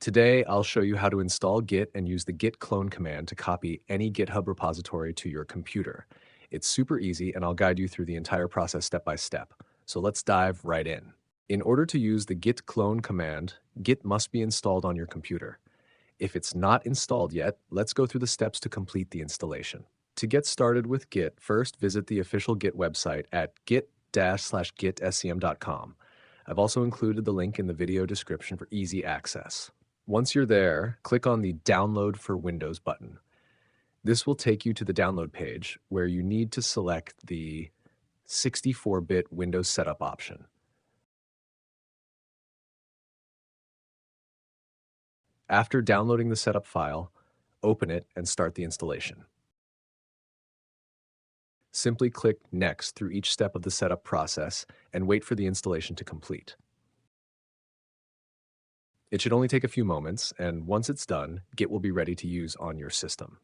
Today, I'll show you how to install Git and use the git clone command to copy any GitHub repository to your computer. It's super easy, and I'll guide you through the entire process step by step. So let's dive right in. In order to use the git clone command, Git must be installed on your computer. If it's not installed yet, let's go through the steps to complete the installation. To get started with Git, first visit the official Git website at git-gitscm.com. I've also included the link in the video description for easy access. Once you're there, click on the Download for Windows button. This will take you to the download page where you need to select the 64-bit Windows setup option. After downloading the setup file, open it and start the installation. Simply click Next through each step of the setup process and wait for the installation to complete. It should only take a few moments, and once it's done, Git will be ready to use on your system.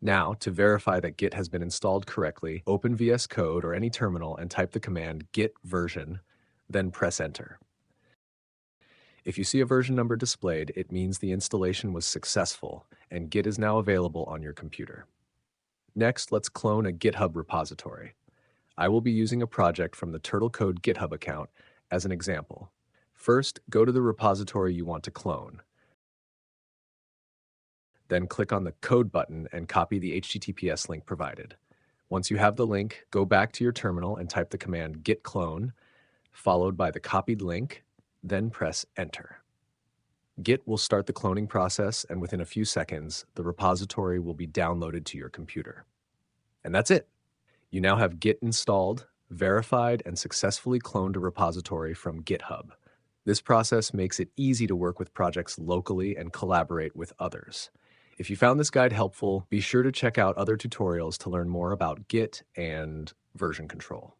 Now, to verify that Git has been installed correctly, open VS Code or any terminal and type the command git version, then press Enter. If you see a version number displayed, it means the installation was successful and Git is now available on your computer. Next, let's clone a GitHub repository. I will be using a project from the Turtle Code GitHub account as an example. First, go to the repository you want to clone. Then click on the Code button and copy the HTTPS link provided. Once you have the link, go back to your terminal and type the command git clone, followed by the copied link, then press Enter. Git will start the cloning process, and within a few seconds, the repository will be downloaded to your computer. And that's it. You now have Git installed, verified, and successfully cloned a repository from GitHub. This process makes it easy to work with projects locally and collaborate with others. If you found this guide helpful, be sure to check out other tutorials to learn more about Git and version control.